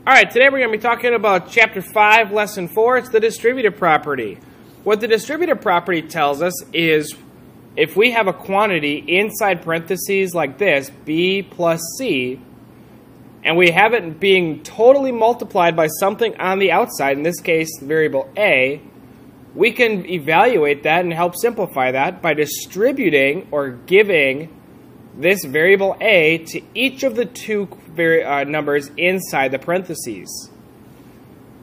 Alright, today we're going to be talking about Chapter 5, Lesson 4. It's the distributive property. What the distributive property tells us is if we have a quantity inside parentheses like this, b plus c, and we have it being totally multiplied by something on the outside, in this case the variable a, we can evaluate that and help simplify that by distributing or giving this variable a to each of the two numbers inside the parentheses.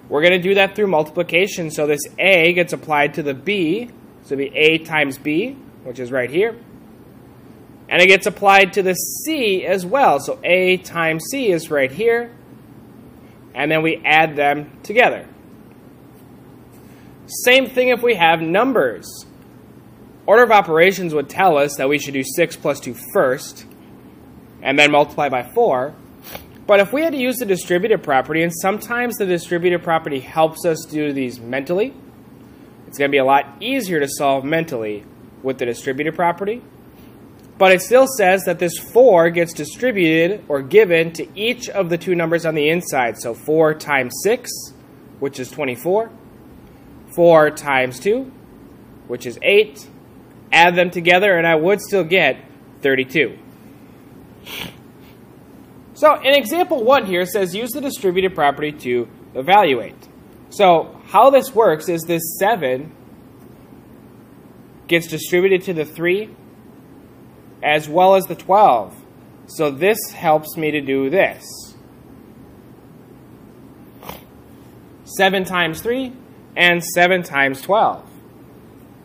We're going to do that through multiplication. So this a gets applied to the b, so it'll be a times b, which is right here. And it gets applied to the c as well. So a times c is right here. And then we add them together. Same thing if we have numbers. Order of operations would tell us that we should do 6 plus 2 first, and then multiply by 4. But if we had to use the distributive property, and sometimes the distributive property helps us do these mentally, it's going to be a lot easier to solve mentally with the distributive property. But it still says that this 4 gets distributed or given to each of the two numbers on the inside. So 4 times 6, which is 24. 4 times 2, which is 8. Add them together, and I would still get 32. So in example 1 here says use the distributive property to evaluate. So how this works is this 7 gets distributed to the 3 as well as the 12. So this helps me to do this. 7 times 3 and 7 times 12.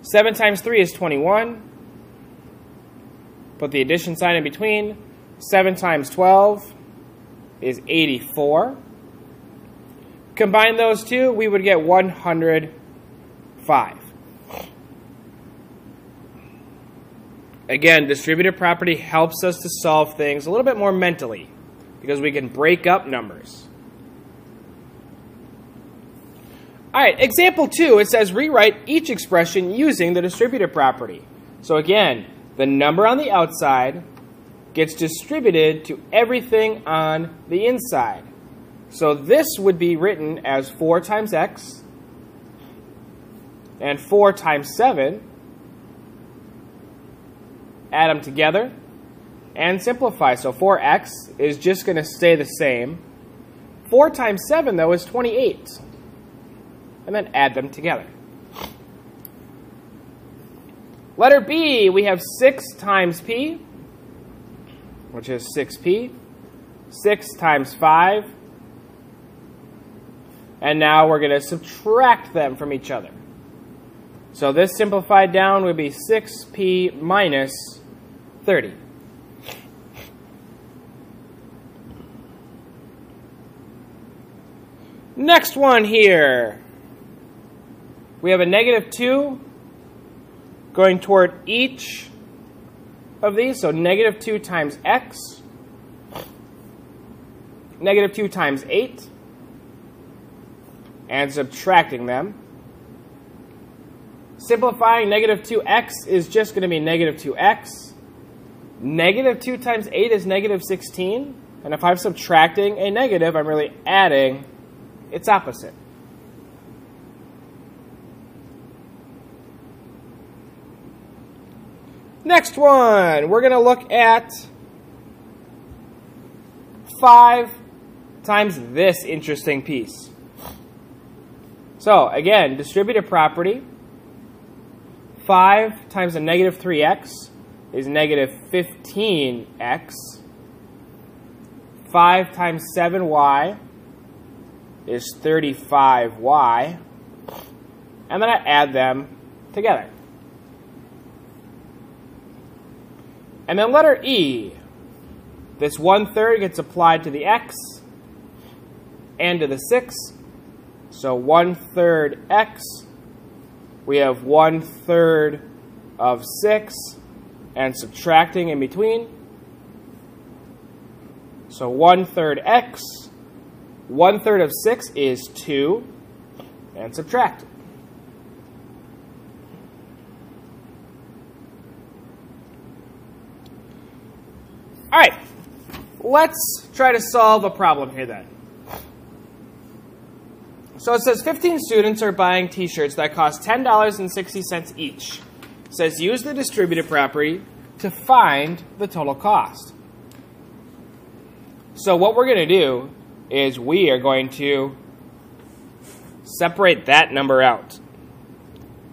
7 times 3 is 21. Put the addition sign in between. 7 times 12 is 84. Combine those two, we would get 105. Again, distributive property helps us to solve things a little bit more mentally because we can break up numbers. Alright, example 2, it says rewrite each expression using the distributive property. So again, the number on the outside gets distributed to everything on the inside. So this would be written as 4 times x and 4 times 7. Add them together and simplify. So 4x is just going to stay the same. 4 times 7, though, is 28. And then add them together. Letter B, we have 6 times p, which is 6p. 6 times 5. And now we're going to subtract them from each other. So this simplified down would be 6p minus 30. Next one here. We have a negative 2 going toward each of these. So negative 2 times x. Negative 2 times 8. And subtracting them. Simplifying, negative 2x is just going to be negative 2x. Negative 2 times 8 is negative 16. And if I'm subtracting a negative, I'm really adding its opposite. Next one, we're going to look at 5 times this interesting piece. So again, distributive property. 5 times a negative 3x is negative 15x. 5 times 7y is 35y. And then I add them together. And then letter E, this 1/3 gets applied to the x and to the 6. So 1/3 x, we have 1/3 of 6 and subtracting in between. So 1/3 x, 1/3 of 6 is 2 and subtract. All right, let's try to solve a problem here then. So it says 15 students are buying t-shirts that cost $10.60 each. It says use the distributive property to find the total cost. So what we're going to do is we are going to separate that number out.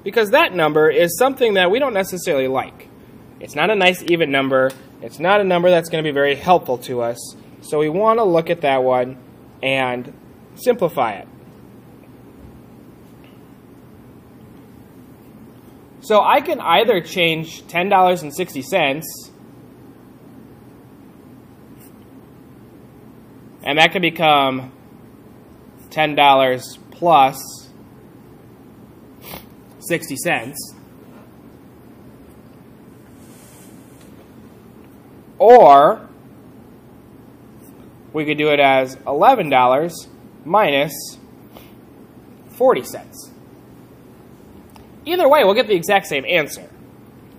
Because that number is something that we don't necessarily like. It's not a nice even number. It's not a number that's going to be very helpful to us. So we want to look at that one and simplify it. So I can either change $10.60, and that can become $10 plus 60 cents. Or we could do it as $11 minus 40 cents. Either way, we'll get the exact same answer.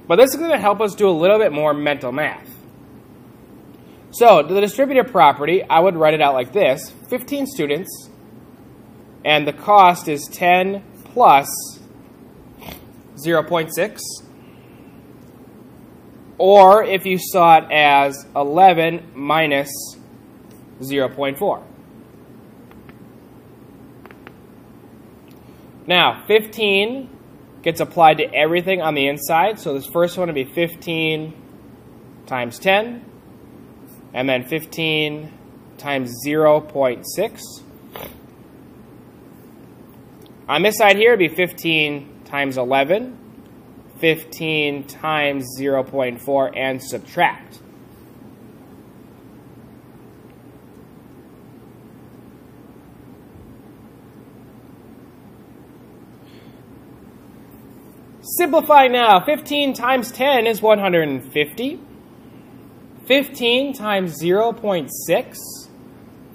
But this is going to help us do a little bit more mental math. So, the distributive property, I would write it out like this. 15 students, and the cost is 10 plus 0.6. Or if you saw it as 11 minus 0.4. Now, 15 gets applied to everything on the inside. So this first one would be 15 times 10. And then 15 times 0.6. On this side here, it would be 15 times 11. 15 times 0.4 and subtract. Simplify now. 15 times 10 is 150. 15 times 0.6,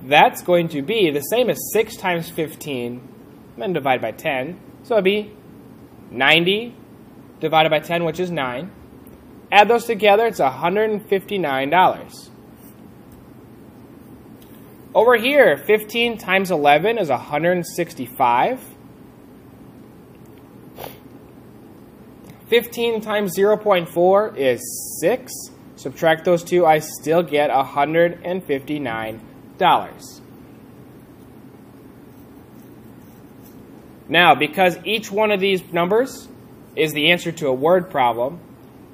that's going to be the same as 6 times 15, and then divide by 10. So it would be 90 divided by 10, which is 9. Add those together, it's $159. Over here, 15 times 11 is 165. 15 times 0.4 is 6. Subtract those two, I still get $159. Now, because each one of these numbers is the answer to a word problem,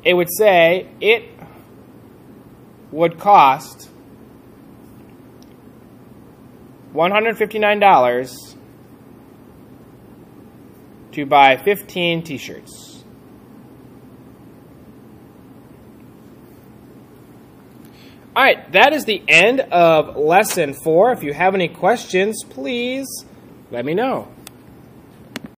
it would say it would cost $159 to buy 15 t-shirts. All right, that is the end of Lesson 4. If you have any questions, please let me know.